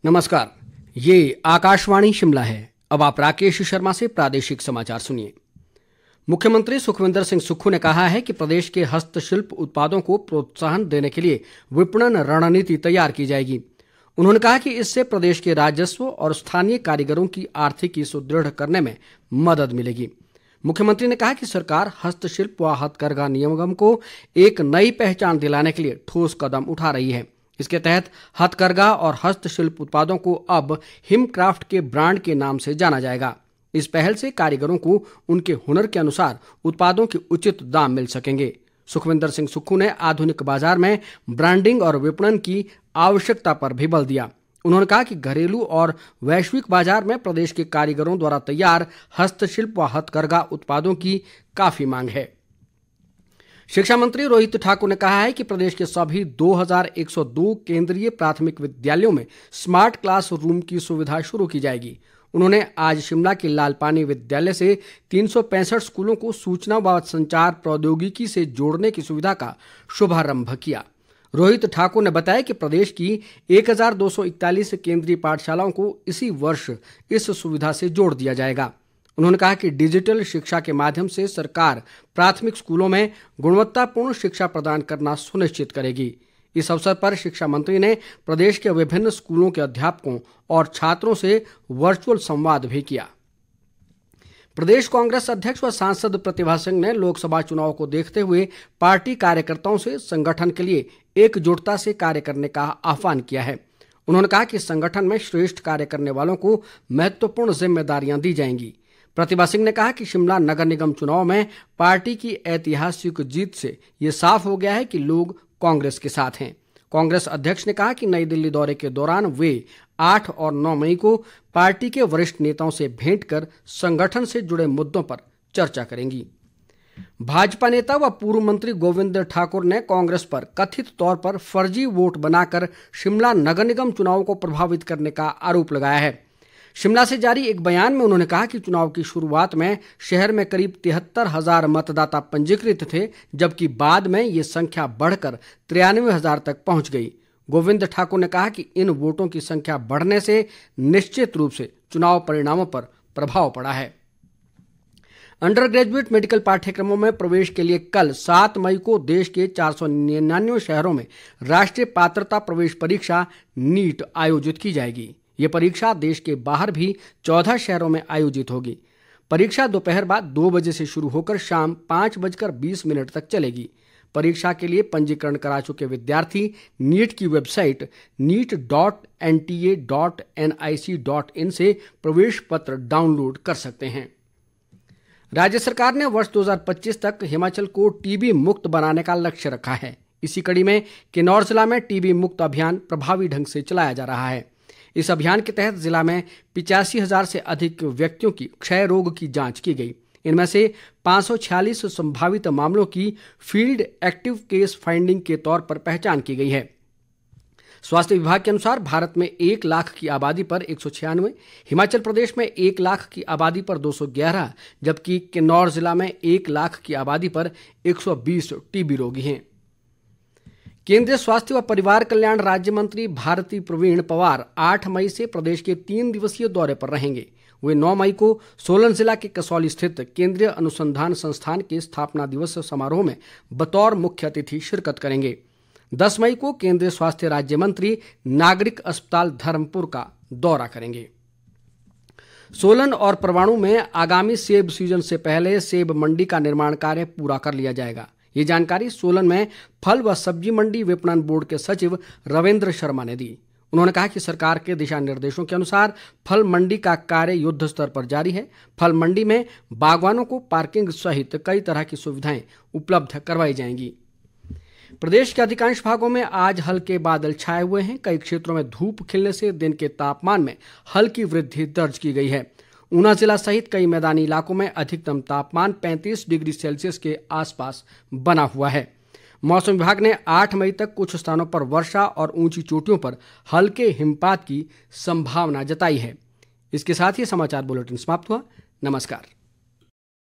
नमस्कार, ये आकाशवाणी शिमला है। अब आप राकेश शर्मा से प्रादेशिक समाचार सुनिए। मुख्यमंत्री सुखविंदर सिंह सुक्खू ने कहा है कि प्रदेश के हस्तशिल्प उत्पादों को प्रोत्साहन देने के लिए विपणन रणनीति तैयार की जाएगी। उन्होंने कहा कि इससे प्रदेश के राजस्व और स्थानीय कारीगरों की आर्थिकी सुदृढ़ करने में मदद मिलेगी। मुख्यमंत्री ने कहा कि सरकार हस्तशिल्प व हथकरघा निगम को एक नई पहचान दिलाने के लिए ठोस कदम उठा रही है। इसके तहत हथकरघा और हस्तशिल्प उत्पादों को अब हिमक्राफ्ट के ब्रांड के नाम से जाना जाएगा। इस पहल से कारीगरों को उनके हुनर के अनुसार उत्पादों के उचित दाम मिल सकेंगे। सुखविंदर सिंह सुक्खू ने आधुनिक बाजार में ब्रांडिंग और विपणन की आवश्यकता पर भी बल दिया। उन्होंने कहा कि घरेलू और वैश्विक बाजार में प्रदेश के कारीगरों द्वारा तैयार हस्तशिल्प व हथकरघा उत्पादों की काफी मांग है। शिक्षा मंत्री रोहित ठाकुर ने कहा है कि प्रदेश के सभी 2102 केंद्रीय प्राथमिक विद्यालयों में स्मार्ट क्लास रूम की सुविधा शुरू की जाएगी। उन्होंने आज शिमला के लालपानी विद्यालय से 365 स्कूलों को सूचना व संचार प्रौद्योगिकी से जोड़ने की सुविधा का शुभारंभ किया। रोहित ठाकुर ने बताया कि प्रदेश की 1241 केंद्रीय पाठशालाओं को इसी वर्ष इस सुविधा से जोड़ दिया जाएगा। उन्होंने कहा कि डिजिटल शिक्षा के माध्यम से सरकार प्राथमिक स्कूलों में गुणवत्तापूर्ण शिक्षा प्रदान करना सुनिश्चित करेगी। इस अवसर पर शिक्षा मंत्री ने प्रदेश के विभिन्न स्कूलों के अध्यापकों और छात्रों से वर्चुअल संवाद भी किया। प्रदेश कांग्रेस अध्यक्ष व सांसद प्रतिभा सिंह ने लोकसभा चुनाव को देखते हुए पार्टी कार्यकर्ताओं से संगठन के लिए एकजुटता से कार्य करने का आह्वान किया है। उन्होंने कहा कि संगठन में श्रेष्ठ कार्य करने वालों को महत्वपूर्ण जिम्मेदारियां दी जाएंगी। प्रतिभा सिंह ने कहा कि शिमला नगर निगम चुनाव में पार्टी की ऐतिहासिक जीत से ये साफ हो गया है कि लोग कांग्रेस के साथ हैं। कांग्रेस अध्यक्ष ने कहा कि नई दिल्ली दौरे के दौरान वे 8 और 9 मई को पार्टी के वरिष्ठ नेताओं से भेंट कर संगठन से जुड़े मुद्दों पर चर्चा करेंगी। भाजपा नेता व पूर्व मंत्री गोविंद ठाकुर ने कांग्रेस पर कथित तौर पर फर्जी वोट बनाकर शिमला नगर निगम चुनाव को प्रभावित करने का आरोप लगाया है। शिमला से जारी एक बयान में उन्होंने कहा कि चुनाव की शुरुआत में शहर में करीब 73,000 मतदाता पंजीकृत थे, जबकि बाद में ये संख्या बढ़कर 93,000 तक पहुंच गई। गोविंद ठाकुर ने कहा कि इन वोटों की संख्या बढ़ने से निश्चित रूप से चुनाव परिणामों पर प्रभाव पड़ा है। अंडर ग्रेजुएट मेडिकल पाठ्यक्रमों में प्रवेश के लिए कल 7 मई को देश के 499 शहरों में राष्ट्रीय पात्रता प्रवेश परीक्षा नीट आयोजित की जाएगी। ये परीक्षा देश के बाहर भी 14 शहरों में आयोजित होगी। परीक्षा दोपहर बाद 2 बजे से शुरू होकर शाम 5:20 तक चलेगी। परीक्षा के लिए पंजीकरण करा चुके विद्यार्थी नीट की वेबसाइट neet.nta.nic.in से प्रवेश पत्र डाउनलोड कर सकते हैं। राज्य सरकार ने वर्ष 2025 तक हिमाचल को टीबी मुक्त बनाने का लक्ष्य रखा है। इसी कड़ी में किन्नौर जिला में टीबी मुक्त अभियान प्रभावी ढंग से चलाया जा रहा है। इस अभियान के तहत जिला में 85,000 से अधिक व्यक्तियों की क्षय रोग की जांच की गई। इनमें से 546 संभावित मामलों की फील्ड एक्टिव केस फाइंडिंग के तौर पर पहचान की गई है। स्वास्थ्य विभाग के अनुसार भारत में 1 लाख की आबादी पर 196, हिमाचल प्रदेश में 1 लाख की आबादी पर 211, जबकि किन्नौर जिला में 1 लाख की आबादी पर 120 टीबी रोगी हैं। केंद्रीय स्वास्थ्य व परिवार कल्याण राज्य मंत्री भारती प्रवीण पवार 8 मई से प्रदेश के 3 दिवसीय दौरे पर रहेंगे। वे 9 मई को सोलन जिला के कसौली स्थित केंद्रीय अनुसंधान संस्थान के स्थापना दिवस समारोह में बतौर मुख्य अतिथि शिरकत करेंगे। 10 मई को केंद्रीय स्वास्थ्य राज्य मंत्री नागरिक अस्पताल धर्मपुर का दौरा करेंगे। सोलन और परवाणू में आगामी सेब सीजन से पहले सेब मंडी का निर्माण कार्य पूरा कर लिया जाएगा। ये जानकारी सोलन में फल व सब्जी मंडी विपणन बोर्ड के सचिव रविंद्र शर्मा ने दी। उन्होंने कहा कि सरकार के दिशा निर्देशों के अनुसार फल मंडी का कार्य युद्ध स्तर पर जारी है। फल मंडी में बागवानों को पार्किंग सहित कई तरह की सुविधाएं उपलब्ध करवाई जाएंगी। प्रदेश के अधिकांश भागों में आज हल्के बादल छाए हुए हैं। कई क्षेत्रों में धूप खिलने से दिन के तापमान में हल्की वृद्धि दर्ज की गई है। ऊना जिला सहित कई मैदानी इलाकों में अधिकतम तापमान 35 डिग्री सेल्सियस के आसपास बना हुआ है। मौसम विभाग ने 8 मई तक कुछ स्थानों पर वर्षा और ऊंची चोटियों पर हल्के हिमपात की संभावना जताई है। इसके साथ ही समाचार बुलेटिन समाप्त हुआ। नमस्कार।